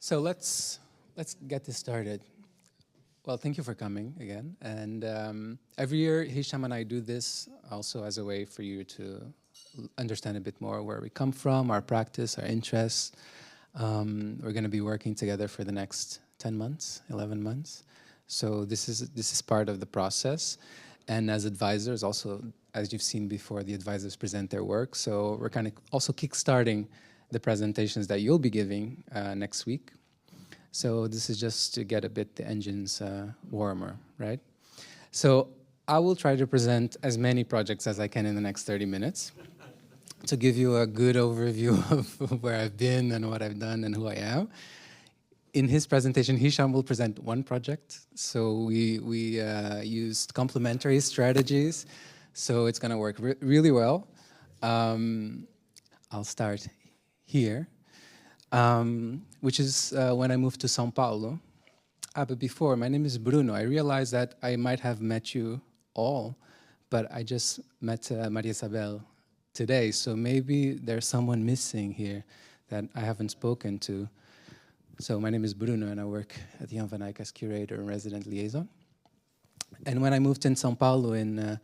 So let's get this started. Well, thank you for coming again. And every year, Hisham and I do this also as a way for you to understand a bit more where we come from, our practice, our interests. We're going to be working together for the next 10 months, 11 months. So this is part of the process. And as advisors, also, as you've seen before, the advisors present their work. So we're kind of also kickstarting the presentations that you'll be giving next week. So this is just to get a bit the engines warmer, right? So I will try to present as many projects as I can in the next 30 minutes to give you a good overview of where I've been and what I've done and who I am. In his presentation, Hisham will present one project. So we used complementary strategies. So it's going to work really well. I'll start here, which is when I moved to São Paulo. But before, my name is Bruno. I realized that I might have met you all, but I just met Maria Isabel today. So maybe there's someone missing here that I haven't spoken to. So my name is Bruno, and I work at Jan van Eyck as curator and resident liaison. And when I moved in São Paulo in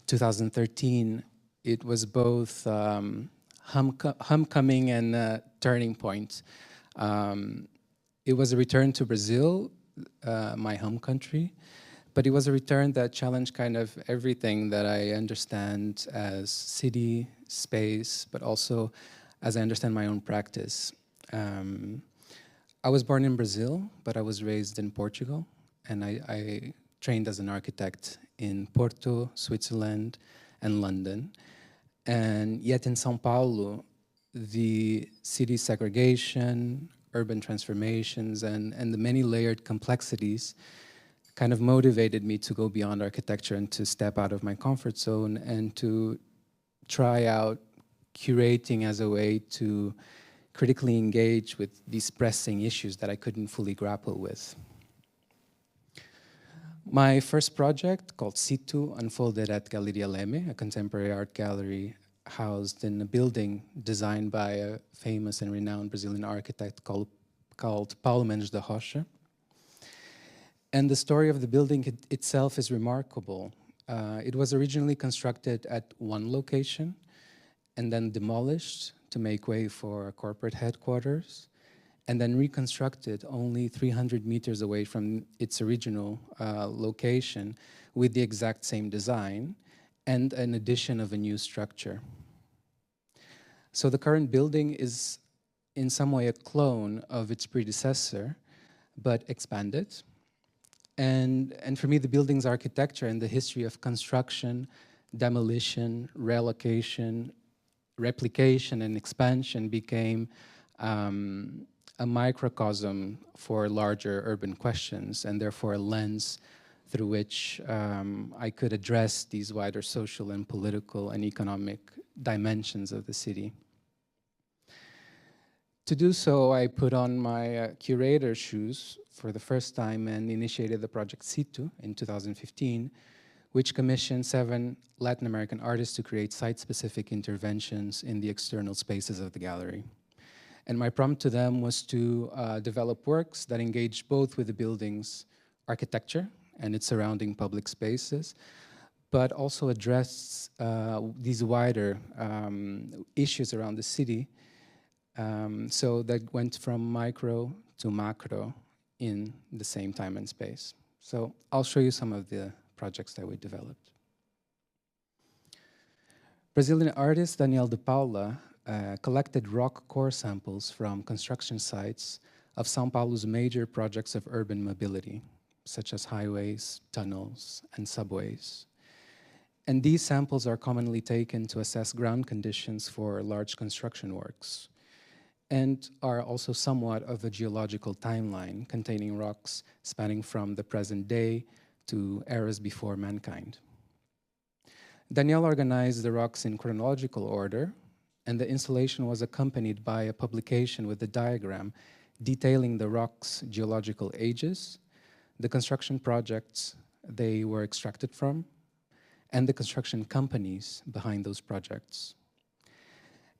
2013, it was both homecoming and turning point. It was a return to Brazil, my home country, but it was a return that challenged kind of everything that I understand as city, space, but also as I understand my own practice. I was born in Brazil, but I was raised in Portugal, and I trained as an architect in Porto, Switzerland, and London. And yet in São Paulo, the city segregation, urban transformations, and the many layered complexities kind of motivated me to go beyond architecture and to step out of my comfort zone and to try out curating as a way to critically engage with these pressing issues that I couldn't fully grapple with. My first project, called Situ, unfolded at Galeria Leme, a contemporary art gallery housed in a building designed by a famous and renowned Brazilian architect called Paulo Mendes da Rocha. And the story of the building itself is remarkable. It was originally constructed at one location and then demolished to make way for a corporate headquarters, and then reconstructed only 300 meters away from its original location with the exact same design and an addition of a new structure. So the current building is in some way a clone of its predecessor, but expanded. And for me, the building's architecture and the history of construction, demolition, relocation, replication, and expansion became a microcosm for larger urban questions, and therefore a lens through which I could address these wider social and political and economic dimensions of the city. To do so, I put on my curator shoes for the first time and initiated the project Situ in 2015, which commissioned 7 Latin American artists to create site-specific interventions in the external spaces of the gallery. And my prompt to them was to develop works that engage both with the building's architecture and its surrounding public spaces, but also address these wider issues around the city. So that went from micro to macro in the same time and space. So I'll show you some of the projects that we developed. Brazilian artist Daniel de Paula collected rock core samples from construction sites of São Paulo's major projects of urban mobility, such as highways, tunnels, and subways. And these samples are commonly taken to assess ground conditions for large construction works, and are also somewhat of a geological timeline containing rocks spanning from the present day to eras before mankind. Daniel organized the rocks in chronological order, and the installation was accompanied by a publication with a diagram detailing the rocks' geological ages, the construction projects they were extracted from, and the construction companies behind those projects.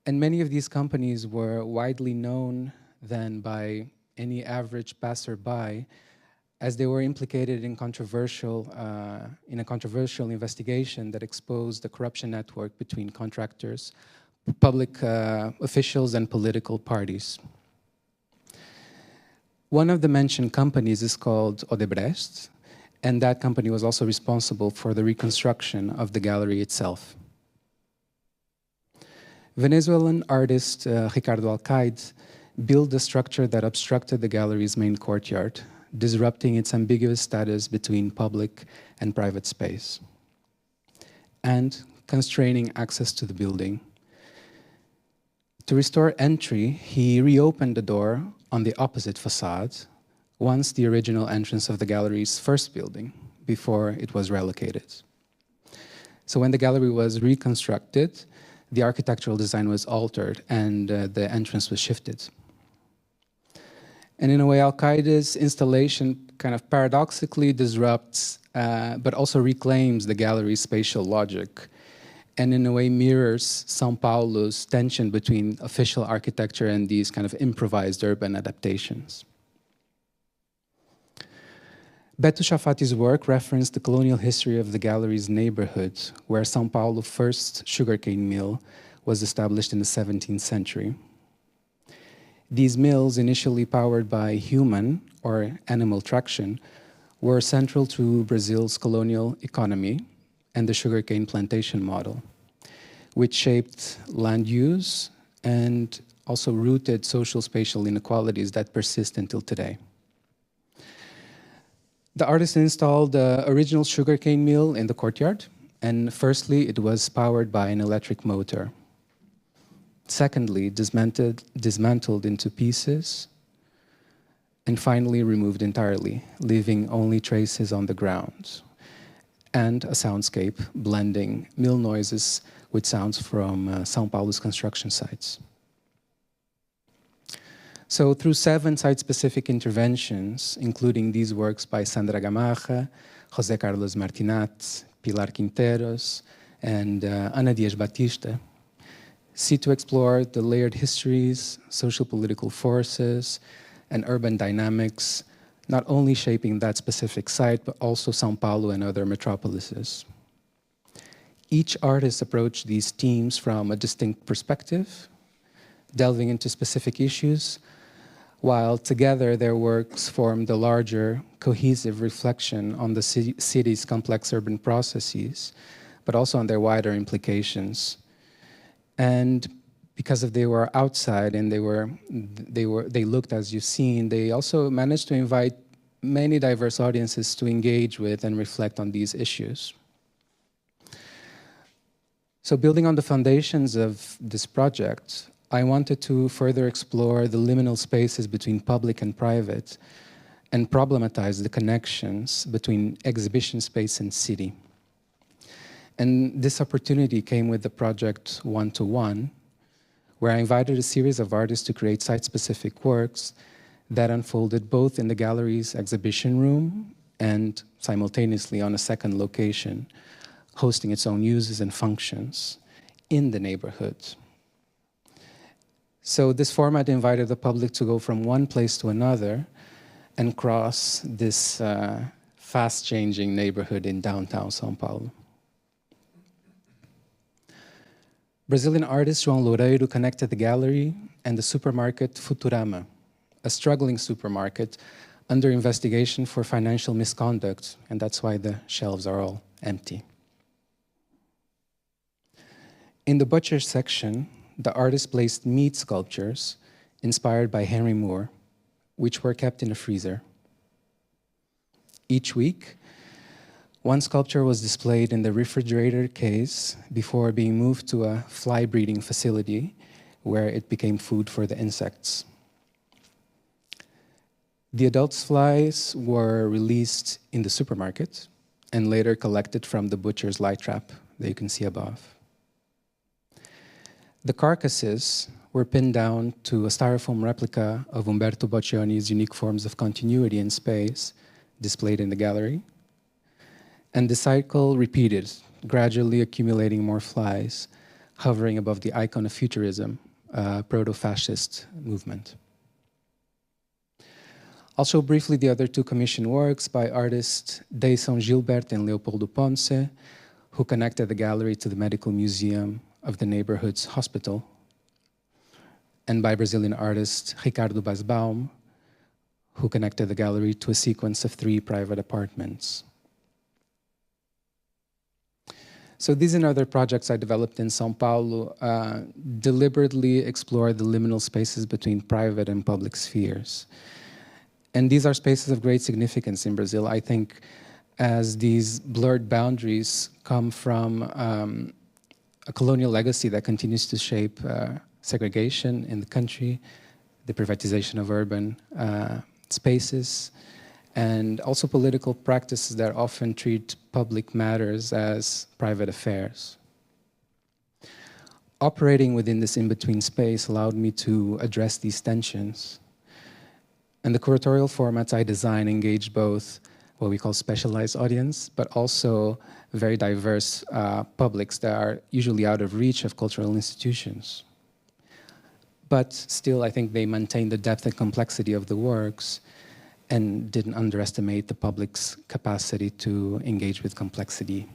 And many of these companies were widely known then by any average passerby, as they were implicated in a controversial investigation that exposed the corruption network between contractors, public officials, and political parties. One of the mentioned companies is called Odebrecht, and that company was also responsible for the reconstruction of the gallery itself. Venezuelan artist Ricardo Alcaide built a structure that obstructed the gallery's main courtyard, disrupting its ambiguous status between public and private space, and constraining access to the building. To restore entry, he reopened the door on the opposite facade, once the original entrance of the gallery's first building, before it was relocated. So when the gallery was reconstructed, the architectural design was altered and the entrance was shifted. And in a way, Alcaide's installation kind of paradoxically disrupts, but also reclaims the gallery's spatial logic, and in a way mirrors São Paulo's tension between official architecture and these kind of improvised urban adaptations. Beto Chafati's work referenced the colonial history of the gallery's neighborhood, where São Paulo's first sugarcane mill was established in the 17th century. These mills, initially powered by human or animal traction, were central to Brazil's colonial economy and the sugarcane plantation model, which shaped land use and also rooted social spatial inequalities that persist until today. The artist installed the original sugarcane mill in the courtyard, and firstly, it was powered by an electric motor. Secondly, dismantled into pieces, and finally removed entirely, leaving only traces on the ground, and a soundscape blending mill noises with sounds from São Paulo's construction sites. So through 7 site-specific interventions, including these works by Sandra Gamarra, José Carlos Martinat, Pilar Quinteros, and Ana Dias Batista, seek to explore the layered histories, social political forces, and urban dynamics, not only shaping that specific site, but also São Paulo and other metropolises. Each artist approached these themes from a distinct perspective, delving into specific issues, while together their works formed a larger, cohesive reflection on the city's complex urban processes, but also on their wider implications. And because they were outside and they looked, as you've seen, they also managed to invite many diverse audiences to engage with and reflect on these issues. So building on the foundations of this project, I wanted to further explore the liminal spaces between public and private and problematize the connections between exhibition space and city. And this opportunity came with the project 1-to-1, where I invited a series of artists to create site-specific works that unfolded both in the gallery's exhibition room and simultaneously on a second location, hosting its own uses and functions in the neighborhood. So this format invited the public to go from one place to another and cross this fast-changing neighborhood in downtown São Paulo. Brazilian artist João Loureiro connected the gallery and the supermarket Futurama, a struggling supermarket under investigation for financial misconduct, and that's why the shelves are all empty. In the butcher section, the artist placed meat sculptures inspired by Henry Moore, which were kept in a freezer. Each week, one sculpture was displayed in the refrigerator case before being moved to a fly breeding facility where it became food for the insects. The adult flies were released in the supermarket and later collected from the butcher's light trap that you can see above. The carcasses were pinned down to a styrofoam replica of Umberto Boccioni's unique forms of continuity in space displayed in the gallery. And the cycle repeated, gradually accumulating more flies, hovering above the icon of futurism, a proto-fascist movement. I'll show briefly the other two commissioned works by artists Dei São Gilberto and Leopoldo Ponce, who connected the gallery to the medical museum of the neighborhood's hospital, and by Brazilian artist Ricardo Basbaum, who connected the gallery to a sequence of 3 private apartments. So these and other projects I developed in São Paulo deliberately explore the liminal spaces between private and public spheres. And these are spaces of great significance in Brazil, I think, as these blurred boundaries come from a colonial legacy that continues to shape segregation in the country, the privatization of urban spaces, and also political practices that often treat public matters as private affairs. Operating within this in-between space allowed me to address these tensions. And the curatorial formats I design engage both what we call specialized audience, but also very diverse publics that are usually out of reach of cultural institutions. But still, I think they maintain the depth and complexity of the works and didn't underestimate the public's capacity to engage with complexity.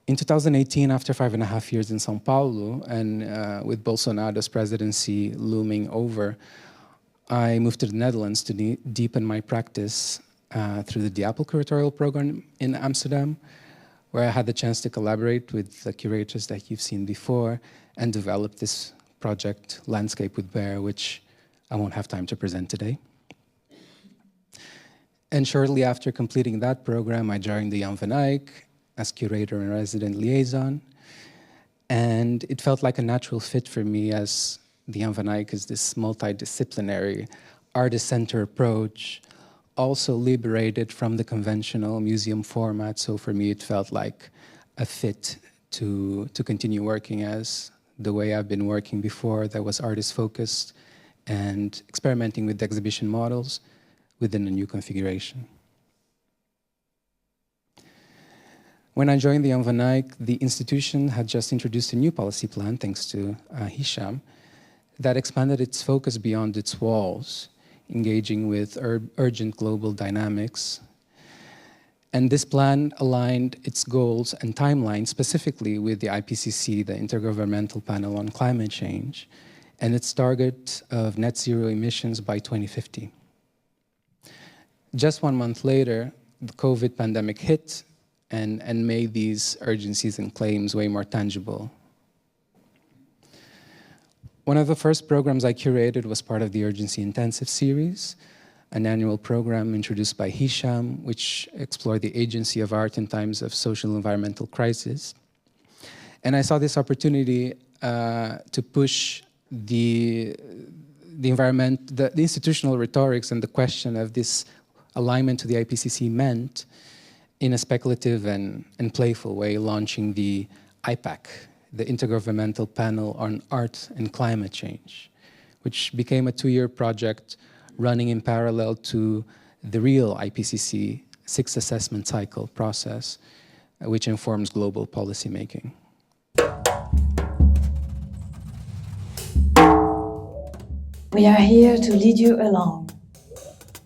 In 2018, after 5.5 years in São Paulo, and with Bolsonaro's presidency looming over, I moved to the Netherlands to deepen my practice through the Apple Curatorial program in Amsterdam, where I had the chance to collaborate with the curators that you've seen before and develop this project, Landscape with Bear, which I won't have time to present today. And shortly after completing that program, I joined the Jan van Eyck as curator and resident liaison. And it felt like a natural fit for me, as the Jan van Eyck is this multidisciplinary, artist-centered approach, also liberated from the conventional museum format. So for me, it felt like a fit to continue working as the way I've been working before, that was artist-focused and experimenting with exhibition models within a new configuration. When I joined the Jan van Eyck, the institution had just introduced a new policy plan, thanks to Hisham, that expanded its focus beyond its walls, engaging with urgent global dynamics. And this plan aligned its goals and timeline specifically with the IPCC, the Intergovernmental Panel on Climate Change, and its target of net zero emissions by 2050. Just 1 month later, the COVID pandemic hit and made these urgencies and claims way more tangible. One of the first programs I curated was part of the Urgency Intensive series, an annual program introduced by Hisham, which explored the agency of art in times of social and environmental crisis. And I saw this opportunity to push the institutional rhetorics and the question of this alignment to the IPCC meant in a speculative and playful way, launching the IPAC, the Intergovernmental Panel on Art and Climate Change, which became a 2-year project running in parallel to the real IPCC 6th assessment cycle process, which informs global policymaking. We are here to lead you along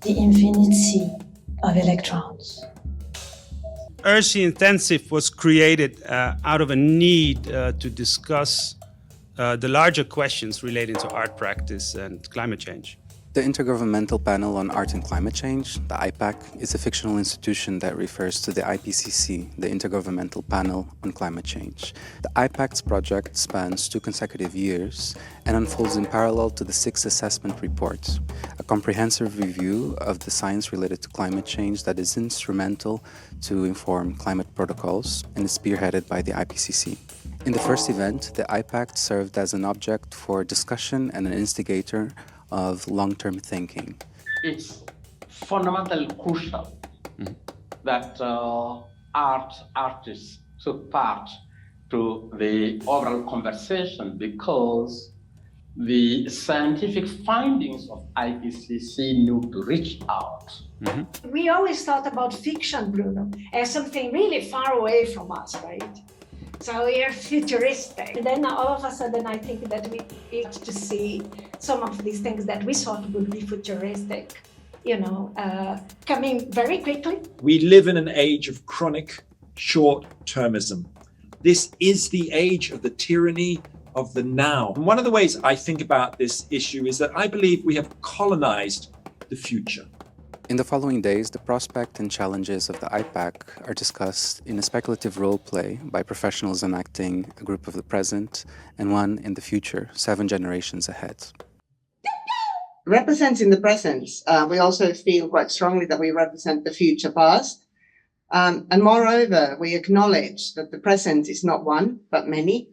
the infinite sea of electrons. Urgency Intensive was created out of a need to discuss the larger questions relating to art practice and climate change. The Intergovernmental Panel on Art and Climate Change, the IPAC, is a fictional institution that refers to the IPCC, the Intergovernmental Panel on Climate Change. The IPAC's project spans 2 consecutive years and unfolds in parallel to the 6th assessment report, a comprehensive review of the science related to climate change that is instrumental to inform climate protocols and is spearheaded by the IPCC. In the first event, the IPAC served as an object for discussion and an instigator of long-term thinking. It's fundamentally crucial that artists took part to the overall conversation, because the scientific findings of IPCC need to reach out. We always thought about fiction, Bruno, as something really far away from us, right? So we are futuristic. And then all of a sudden I think that we need to see some of these things that we thought would be futuristic, coming very quickly. We live in an age of chronic short-termism. This is the age of the tyranny of the now. And one of the ways I think about this issue is that I believe we have colonized the future. In the following days, the prospect and challenges of the IPAC are discussed in a speculative role play by professionals enacting a group of the present and one in the future, 7 generations ahead. Representing the present, we also feel quite strongly that we represent the future past. And moreover, we acknowledge that the present is not one, but many,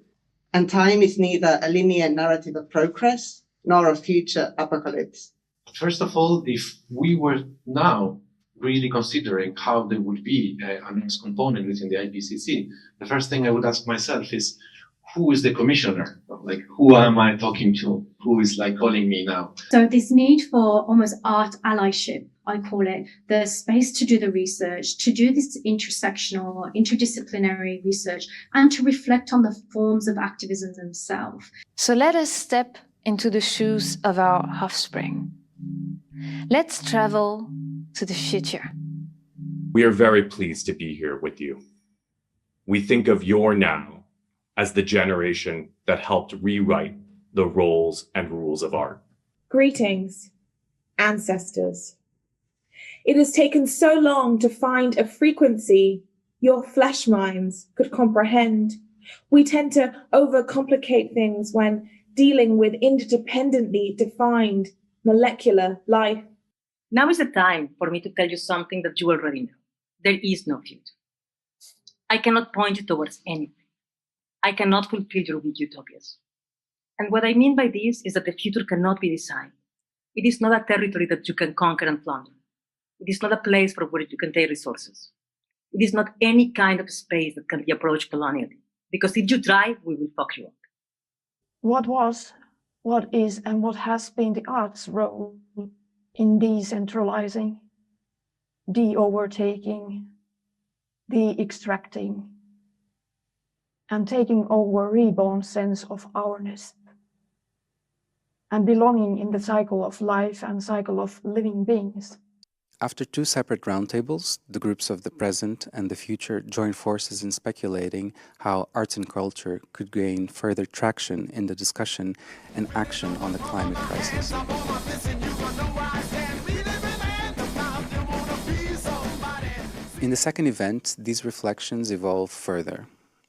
and time is neither a linear narrative of progress nor a future apocalypse. First of all, if we were now really considering how there would be a next component within the IPCC, the first thing I would ask myself is, who is the commissioner? Like, who am I talking to? Who is calling me now? So this need for almost art allyship, I call it, the space to do the research, to do this intersectional, interdisciplinary research, and to reflect on the forms of activism themselves. So let us step into the shoes of our offspring. Let's travel to the future. We are very pleased to be here with you. We think of your now as the generation that helped rewrite the roles and rules of art. Greetings, ancestors. It has taken so long to find a frequency your flesh minds could comprehend. We tend to overcomplicate things when dealing with interdependently defined molecular life. Now is the time for me to tell you something that you already know. There is no future. I cannot point you towards anything. I cannot fulfill your big utopias. And what I mean by this is that the future cannot be designed. It is not a territory that you can conquer and plunder. It is not a place from where you can take resources. It is not any kind of space that can be approached colonially. Because if you try, we will fuck you up. What was, what is, and what has been the art's role in decentralizing, de-overtaking, de-extracting, and taking over reborn sense of ourness, and belonging in the cycle of life and cycle of living beings? After 2 separate roundtables, the groups of the present and the future joined forces in speculating how arts and culture could gain further traction in the discussion and action on the climate crisis. In the second event, these reflections evolve further.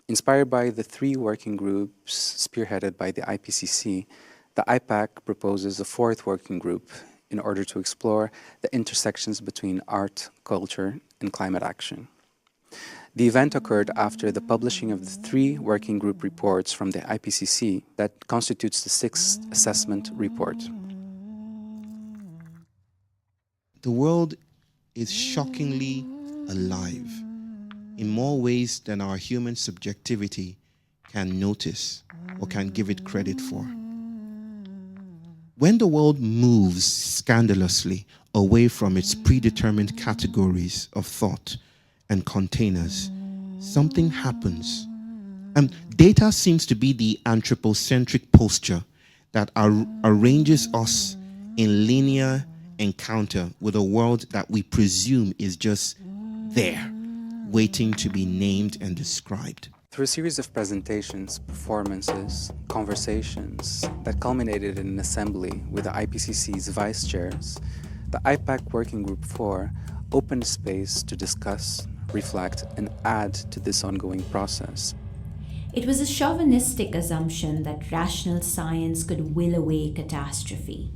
Inspired by the 3 working groups spearheaded by the IPCC, the IPAC proposes a 4th working group in order to explore the intersections between art, culture, and climate action. The event occurred after the publishing of the 3 working group reports from the IPCC that constitutes the 6th assessment report. The world is shockingly alive in more ways than our human subjectivity can notice or can give it credit for. When the world moves scandalously away from its predetermined categories of thought and containers, something happens. Data seems to be the anthropocentric posture that arranges us in linear encounter with a world that we presume is just there, waiting to be named and described. Through a series of presentations, performances, conversations that culminated in an assembly with the IPCC's vice chairs, the IPAC Working Group 4 opened a space to discuss, reflect, and add to this ongoing process. It was a chauvinistic assumption that rational science could will away catastrophe.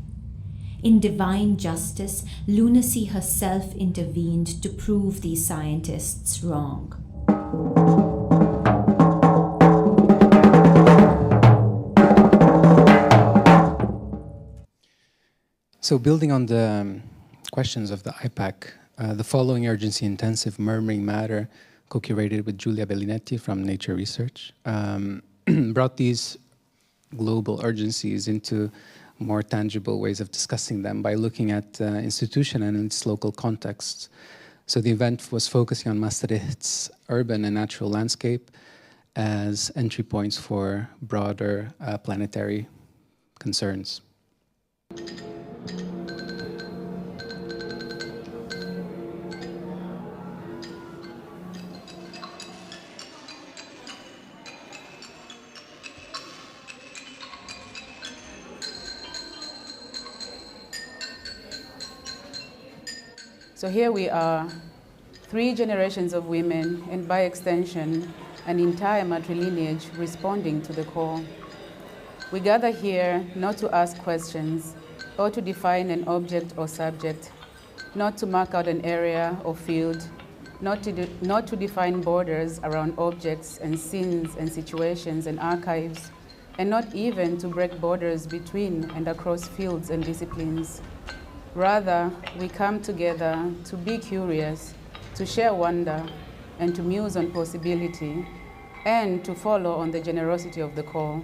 In divine justice, lunacy herself intervened to prove these scientists wrong. So building on the questions of the IPAC, the following urgency-intensive Murmuring Matter, co-curated with Giulia Bellinetti from Nature Research, brought these global urgencies into more tangible ways of discussing them by looking at institution and its local contexts. So the event was focusing on Maastricht's urban and natural landscape as entry points for broader planetary concerns. So here we are, 3 generations of women, and by extension, an entire matrilineage responding to the call. We gather here not to ask questions or to define an object or subject, not to mark out an area or field, not to define borders around objects and scenes and situations and archives, and not even to break borders between and across fields and disciplines. Rather, we come together to be curious, to share wonder, and to muse on possibility, and to follow on the generosity of the call.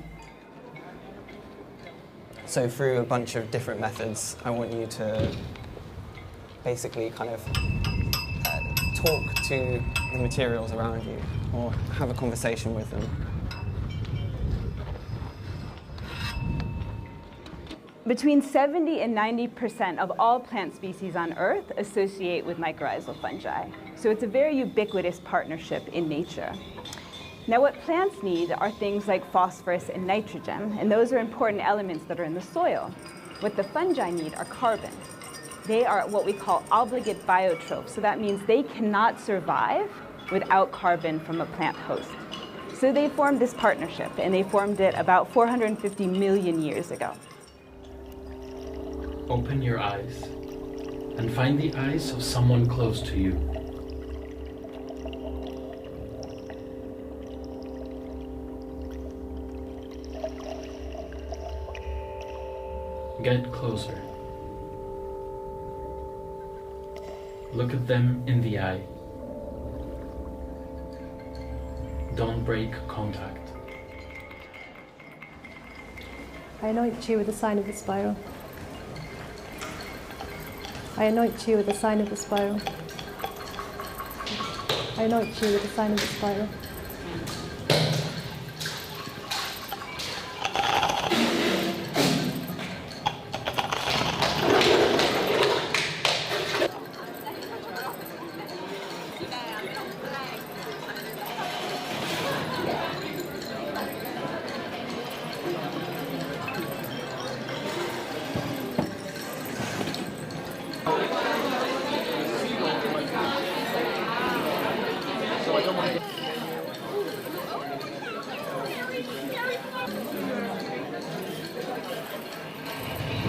So through a bunch of different methods, I want you to basically kind of talk to the materials around you, or have a conversation with them. Between 70 and 90% of all plant species on Earth associate with mycorrhizal fungi. So it's a very ubiquitous partnership in nature. Now what plants need are things like phosphorus and nitrogen, and those are important elements that are in the soil. What the fungi need are carbon. They are what we call obligate biotrophs, so that means they cannot survive without carbon from a plant host. So they formed this partnership, and they formed it about 450 million years ago. Open your eyes and find the eyes of someone close to you. Get closer. Look at them in the eye. Don't break contact. I anoint you with the sign of the spiral. I anoint you with the sign of the spiral. I anoint you with the sign of the spiral.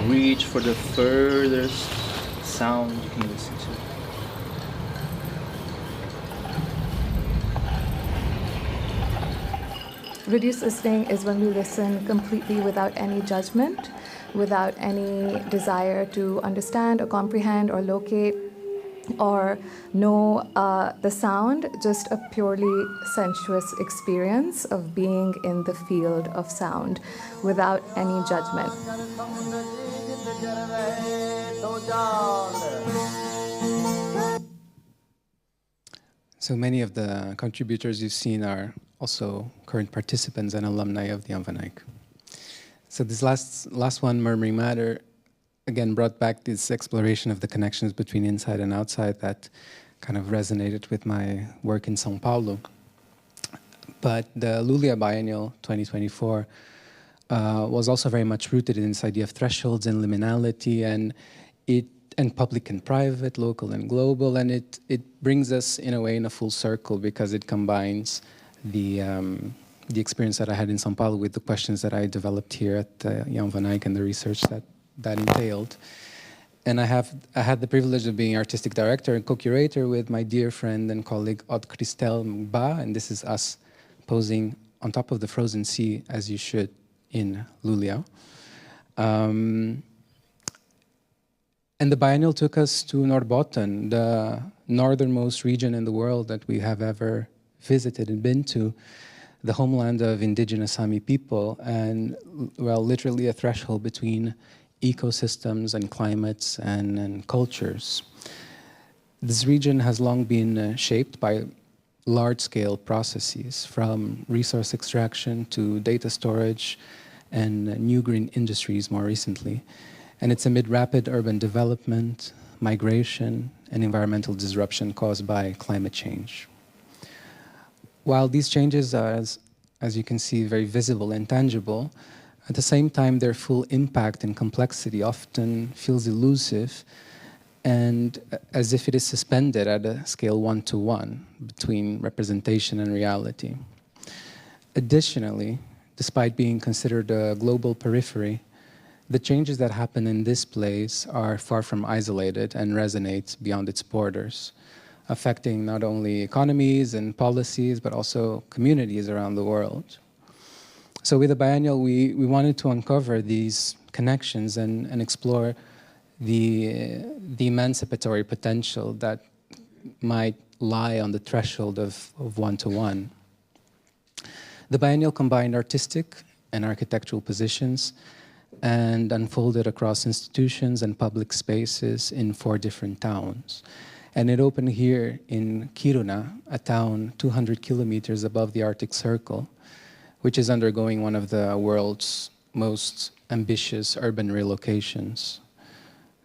Reach for the furthest sound you can listen to. Reduced listening is when we listen completely without any judgment, without any desire to understand or comprehend or locate or know the sound, just a purely sensuous experience of being in the field of sound without any judgment. So many of the contributors you've seen are also current participants and alumni of the Jan van Eyck. So this last one, Murmuring Matter, again brought back this exploration of the connections between inside and outside that kind of resonated with my work in São Paulo. But the Luleå Biennial 2024 was also very much rooted in this idea of thresholds and liminality, and public and private, local and global, and it brings us in a way in a full circle because it combines the experience that I had in São Paulo with the questions that I developed here at Jan van Eyck and the research that entailed. And I had the privilege of being artistic director and co-curator with my dear friend and colleague Odd Christel Ba, and this is us posing on top of the frozen sea, as you should, in Luleå. And the biennial took us to Norrbotten, the northernmost region in the world that we have ever visited and been to, the homeland of indigenous Sámi people, and, well, literally a threshold between ecosystems and climates and cultures. This region has long been shaped by large-scale processes, from resource extraction to data storage and new green industries more recently. And it's amid rapid urban development, migration, and environmental disruption caused by climate change. While these changes are, as you can see, very visible and tangible, at the same time, their full impact and complexity often feels elusive and as if it is suspended at a scale 1-to-1 between representation and reality. Additionally, despite being considered a global periphery, the changes that happen in this place are far from isolated and resonate beyond its borders, affecting not only economies and policies, but also communities around the world. So with the biennial, we wanted to uncover these connections and explore the emancipatory potential that might lie on the threshold of 1-to-1. The biennial combined artistic and architectural positions and unfolded across institutions and public spaces in 4 different towns. And it opened here in Kiruna, a town 200 kilometers above the Arctic Circle, which is undergoing one of the world's most ambitious urban relocations.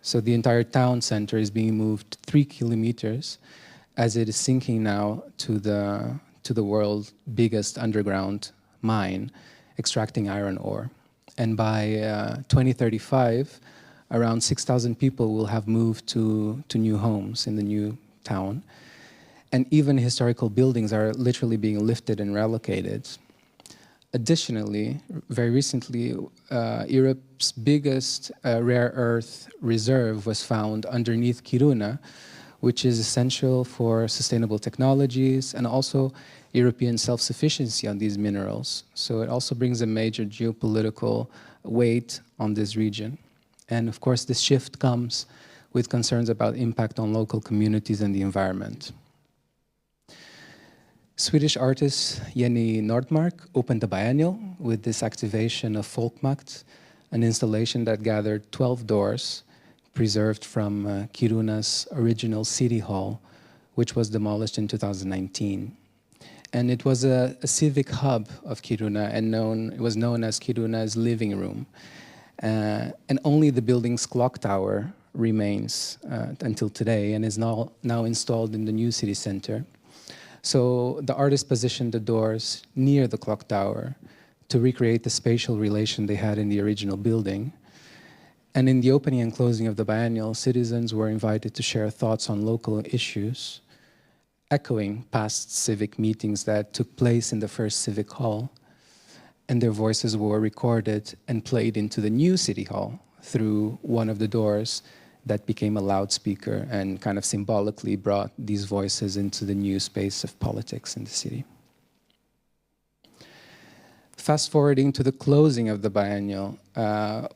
So the entire town center is being moved 3 kilometers as it is sinking now to the world's biggest underground mine, extracting iron ore. And by 2035, around 6,000 people will have moved to new homes in the new town. And even historical buildings are literally being lifted and relocated. Additionally, very recently, Europe's biggest rare earth reserve was found underneath Kiruna, which is essential for sustainable technologies and also European self-sufficiency on these minerals. So it also brings a major geopolitical weight on this region. And of course, this shift comes with concerns about impact on local communities and the environment. Swedish artist Jenny Nordmark opened the biennial with this activation of Folkmakt, an installation that gathered 12 doors preserved from Kiruna's original city hall, which was demolished in 2019. And it was a civic hub of Kiruna, and it was known as Kiruna's living room. And only the building's clock tower remains until today and is now installed in the new city center. So the artist positioned the doors near the clock tower to recreate the spatial relation they had in the original building. And in the opening and closing of the biennial, citizens were invited to share thoughts on local issues, echoing past civic meetings that took place in the first civic hall. And their voices were recorded and played into the new city hall through one of the doors that became a loudspeaker and kind of symbolically brought these voices into the new space of politics in the city. Fast forwarding to the closing of the biennial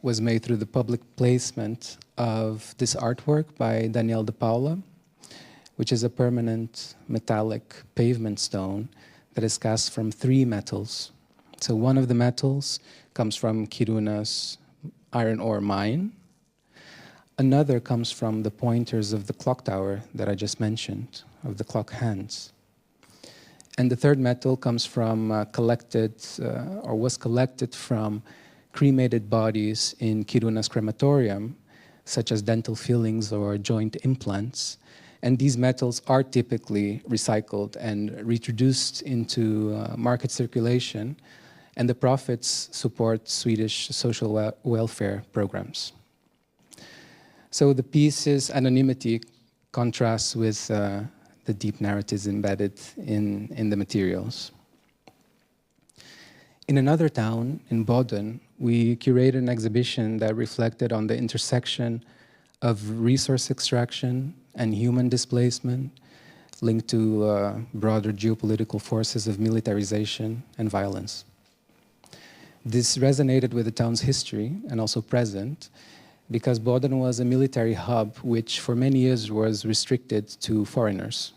was made through the public placement of this artwork by Daniel de Paula, which is a permanent metallic pavement stone that is cast from 3 metals. So one of the metals comes from Kiruna's iron ore mine. Another comes from the pointers of the clock tower that I just mentioned, of the clock hands. And the third metal comes from was collected from cremated bodies in Kiruna's crematorium, such as dental fillings or joint implants. And these metals are typically recycled and reintroduced into market circulation, and the profits support Swedish social welfare programs. So the piece's anonymity contrasts with the deep narratives embedded in the materials. In another town, in Boden, we curated an exhibition that reflected on the intersection of resource extraction and human displacement linked to broader geopolitical forces of militarization and violence. This resonated with the town's history and also present, because Boden was a military hub which for many years was restricted to foreigners.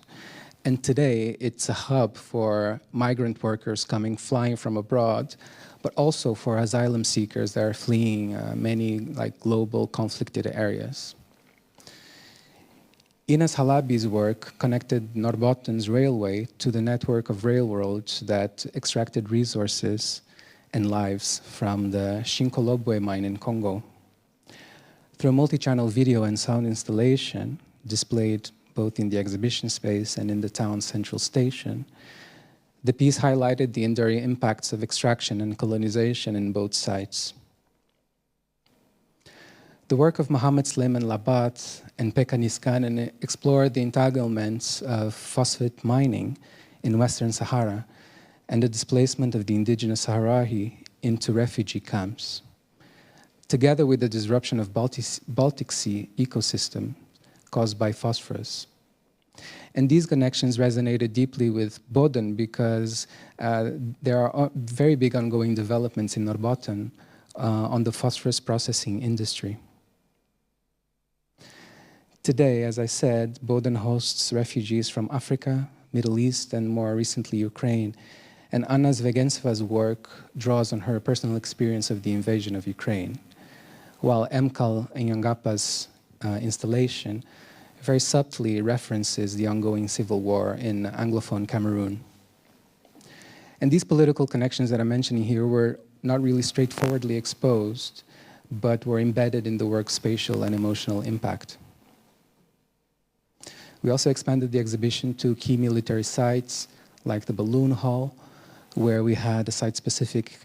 And today it's a hub for migrant workers flying from abroad, but also for asylum seekers that are fleeing many global conflicted areas. Ines Halabi's work connected Norrbotten's railway to the network of railroads that extracted resources and lives from the Shinkolobwe mine in Congo. Through a multi-channel video and sound installation displayed both in the exhibition space and in the town's central station, the piece highlighted the enduring impacts of extraction and colonization in both sites. The work of Mohamed Sleiman Labat and Pekka Niskanen explored the entanglements of phosphate mining in Western Sahara and the displacement of the indigenous Sahrawi into refugee camps, together with the disruption of Baltic Sea ecosystem caused by phosphorus. And these connections resonated deeply with Boden because there are very big ongoing developments in Norrbotten on the phosphorus processing industry. Today, as I said, Boden hosts refugees from Africa, Middle East, and more recently Ukraine. And Anna Zvegenseva's work draws on her personal experience of the invasion of Ukraine, while Mkal Nyangapa's installation very subtly references the ongoing civil war in Anglophone Cameroon. And these political connections that I'm mentioning here were not really straightforwardly exposed, but were embedded in the work's spatial and emotional impact. We also expanded the exhibition to key military sites like the Balloon Hall, where we had a site-specific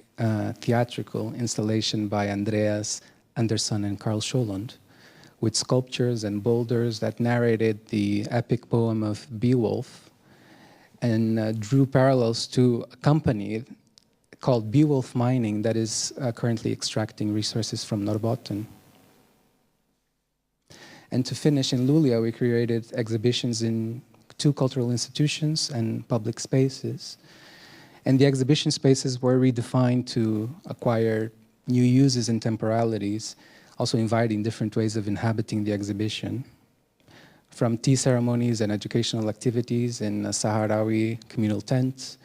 theatrical installation by Andreas Andersson and Carl Scholund, with sculptures and boulders that narrated the epic poem of Beowulf and drew parallels to a company called Beowulf Mining that is currently extracting resources from Norrbotten. And to finish, in Luleå, we created exhibitions in 2 cultural institutions and public spaces. And the exhibition spaces were redefined to acquire new uses and temporalities, also inviting different ways of inhabiting the exhibition. From tea ceremonies and educational activities in Sahrawi communal tents,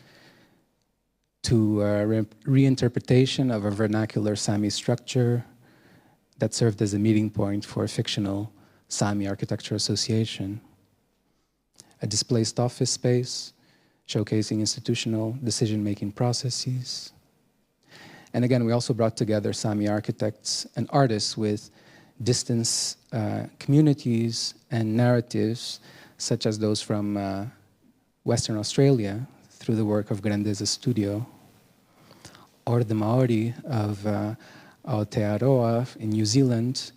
to reinterpretation of a vernacular Sami structure that served as a meeting point for a fictional Sami Architecture Association, a displaced office space showcasing institutional decision-making processes. And again, we also brought together Sami architects and artists with distance communities and narratives, such as those from Western Australia through the work of Grandeza Studio, or the Maori of Aotearoa in New Zealand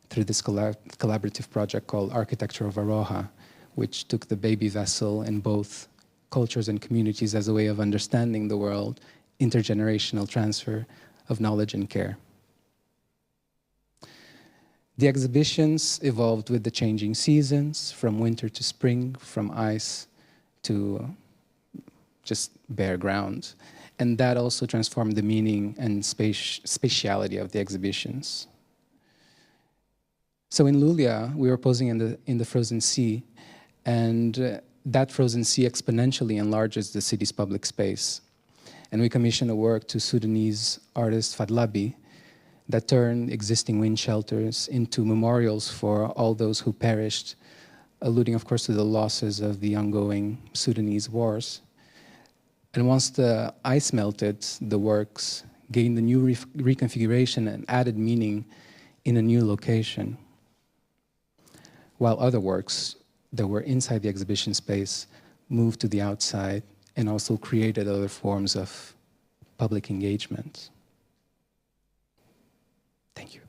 through this collaborative project called Architecture of Aroha, which took the baby vessel in both cultures and communities as a way of understanding the world, intergenerational transfer of knowledge and care. The exhibitions evolved with the changing seasons, from winter to spring, from ice to just bare ground. And that also transformed the meaning and spatiality of the exhibitions. So in Luleå, we were posing in the frozen sea, and that frozen sea exponentially enlarges the city's public space. And we commissioned a work to Sudanese artist Fadlabi that turned existing wind shelters into memorials for all those who perished, alluding, of course, to the losses of the ongoing Sudanese wars. And once the ice melted, the works gained a new reconfiguration and added meaning in a new location, while other works that were inside the exhibition space moved to the outside and also created other forms of public engagement. Thank you.